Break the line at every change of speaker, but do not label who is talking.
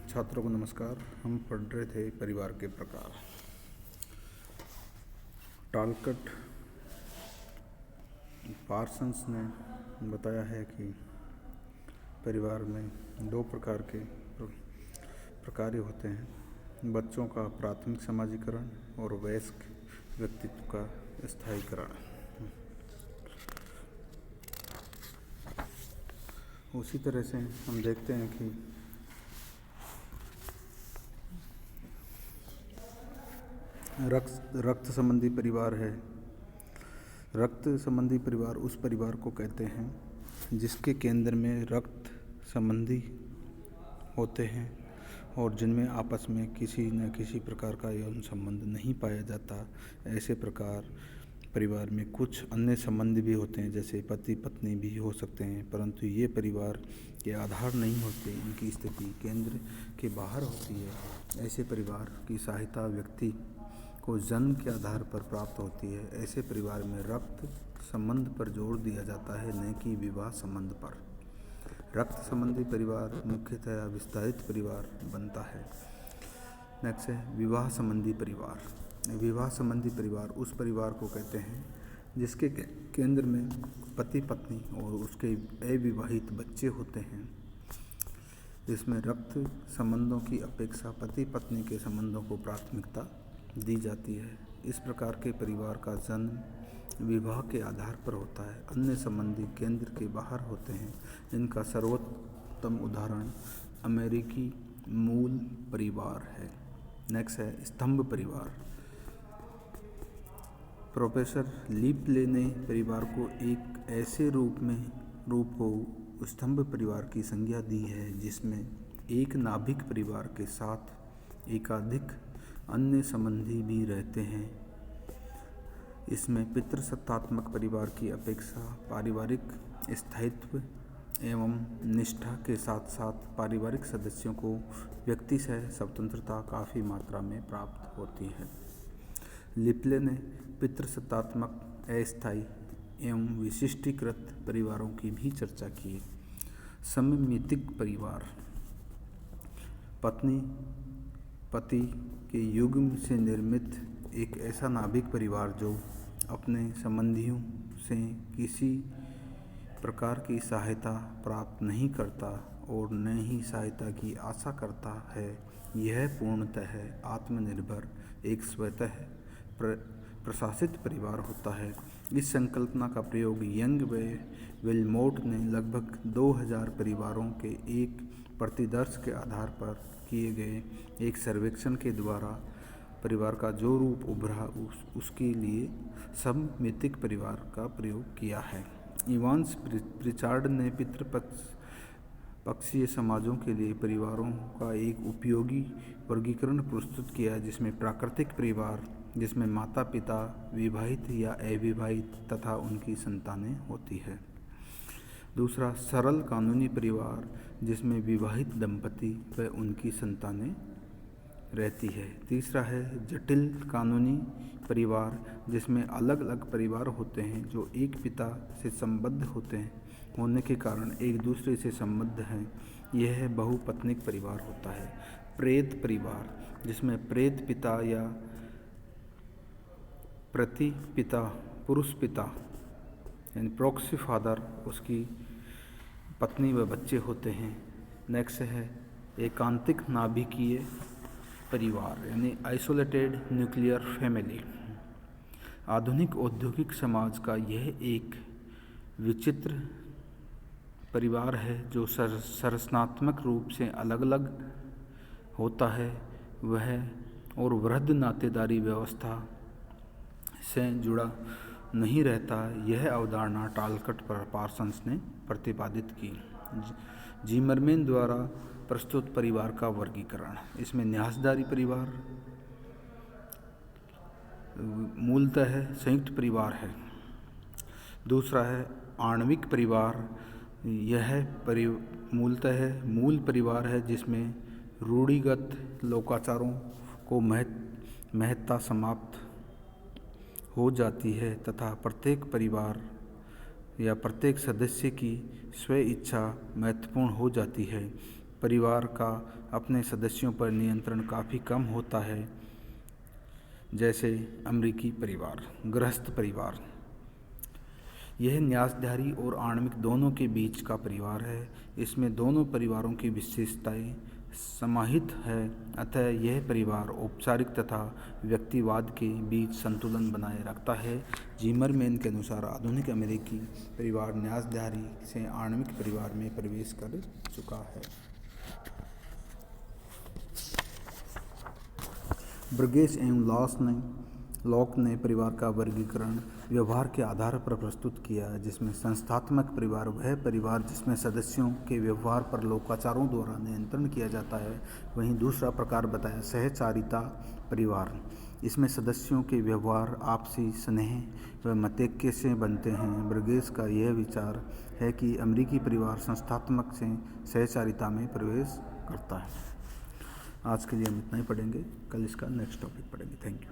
छात्रों को नमस्कार। हम पढ़ रहे थे परिवार के प्रकार। टालकट पार्सन्स ने बताया है कि परिवार में दो प्रकार के प्रकार होते हैं: बच्चों का प्राथमिक समाजीकरण और वयस्क व्यक्तित्व का स्थायीकरण। उसी तरह से हम देखते हैं कि रक्त संबंधी परिवार है। रक्त संबंधी परिवार उस परिवार को कहते हैं जिसके केंद्र में रक्त संबंधी होते हैं और जिनमें आपस में किसी न किसी प्रकार का यौन संबंध नहीं पाया जाता। ऐसे प्रकार परिवार में कुछ अन्य संबंध भी होते हैं, जैसे पति पत्नी भी हो सकते हैं, परंतु ये परिवार के आधार नहीं होते। इनकी स्थिति केंद्र के बाहर होती है। ऐसे परिवार की सहायता व्यक्ति को जन्म के आधार पर प्राप्त होती है। ऐसे परिवार में रक्त संबंध पर जोर दिया जाता है, न कि विवाह संबंध पर। रक्त संबंधी परिवार मुख्यतः विस्तारित परिवार बनता है। नेक्स्ट है विवाह संबंधी परिवार। विवाह संबंधी परिवार उस परिवार को कहते हैं जिसके केंद्र में पति पत्नी और उसके अविवाहित बच्चे होते हैं। जिसमें रक्त संबंधों की अपेक्षा पति पत्नी के संबंधों को प्राथमिकता दी जाती है। इस प्रकार के परिवार का जन्म विवाह के आधार पर होता है। अन्य संबंधी केंद्र के बाहर होते हैं। इनका सर्वोत्तम उदाहरण अमेरिकी मूल परिवार है। नेक्स्ट है स्तंभ परिवार। प्रोफेसर लिपले ने परिवार को एक ऐसे रूप को स्तंभ परिवार की संज्ञा दी है जिसमें एक नाभिक परिवार के साथ एकाधिक अन्य संबंधी भी रहते हैं। इसमें पितृसत्तात्मक परिवार की अपेक्षा पारिवारिक स्थायित्व एवं निष्ठा के साथ साथ पारिवारिक सदस्यों को व्यक्ति से स्वतंत्रता काफ़ी मात्रा में प्राप्त होती है। लिपले ने पितृसत्तात्मक अस्थायी एवं विशिष्टीकृत परिवारों की भी चर्चा की। सममितिक परिवार पत्नी पति के युग्म से निर्मित एक ऐसा नाभिक परिवार जो अपने संबंधियों से किसी प्रकार की सहायता प्राप्त नहीं करता और न ही सहायता की आशा करता है। यह पूर्णतः आत्मनिर्भर एक स्वतः प्रशासित परिवार होता है। इस संकल्पना का प्रयोग यंग व विल्मोट ने लगभग 2000 परिवारों के एक प्रतिदर्श के आधार पर किए गए एक सर्वेक्षण के द्वारा परिवार का जो रूप उभरा उसके लिए सममितिक परिवार का प्रयोग किया है। इवांस प्रिचार्ड ने पितृपक्षीय समाजों के लिए परिवारों का एक उपयोगी वर्गीकरण प्रस्तुत किया, जिसमें प्राकृतिक परिवार जिसमें माता पिता विवाहित या अविवाहित तथा उनकी संतानें होती है। दूसरा सरल कानूनी परिवार जिसमें विवाहित दंपति व उनकी संतानें रहती है। तीसरा है जटिल कानूनी परिवार जिसमें अलग अलग परिवार होते हैं जो एक पिता से संबद्ध होने के कारण एक दूसरे से संबद्ध हैं। यह बहुपत्निक परिवार होता है। प्रेत परिवार जिसमें प्रेत पिता या प्रति पिता पुरुष पिता यानी प्रॉक्सी फादर उसकी पत्नी व बच्चे होते हैं। नेक्स्ट है एकांतिक नाभिकीय परिवार यानी आइसोलेटेड न्यूक्लियर फैमिली। आधुनिक औद्योगिक समाज का यह एक विचित्र परिवार है जो संरचनात्मक रूप से अलग अलग होता है वह और वृहद नातेदारी व्यवस्था से जुड़ा नहीं रहता। यह अवधारणा टालकट पर पार्सन्स ने प्रतिपादित की। जिमरमैन द्वारा प्रस्तुत परिवार का वर्गीकरण। इसमें न्यासदारी परिवार मूलतः संयुक्त परिवार है। दूसरा है आणविक परिवार। यह मूलतः मूल परिवार है जिसमें रूढ़िगत लोकाचारों को महत्ता समाप्त हो जाती है तथा प्रत्येक परिवार या प्रत्येक सदस्य की स्व इच्छा महत्वपूर्ण हो जाती है। परिवार का अपने सदस्यों पर नियंत्रण काफ़ी कम होता है, जैसे अमेरिकी परिवार, गृहस्थ परिवार। यह न्यासधारी और आणविक दोनों के बीच का परिवार है। इसमें दोनों परिवारों की विशेषताएं समाहित है, अतः यह परिवार औपचारिक तथा व्यक्तिवाद के बीच संतुलन बनाए रखता है। जिमरमैन के अनुसार आधुनिक अमेरिकी परिवार न्यासधारी से आणविक परिवार में प्रवेश कर चुका है। ब्रगेस एवं लॉक ने परिवार का वर्गीकरण व्यवहार के आधार पर प्रस्तुत किया, जिसमें संस्थात्मक परिवार वह परिवार जिसमें सदस्यों के व्यवहार पर लोकाचारों द्वारा नियंत्रण किया जाता है। वहीं दूसरा प्रकार बताया सहचारिता परिवार। इसमें सदस्यों के व्यवहार आपसी स्नेह व मतैक्य से बनते हैं। ब्रगेस का यह विचार है कि अमेरिकी परिवार संस्थात्मक से सहचारिता में प्रवेश करता है। आज के लिए हम इतना ही पढ़ेंगे, कल इसका नेक्स्ट टॉपिक पढ़ेंगे। Thank you.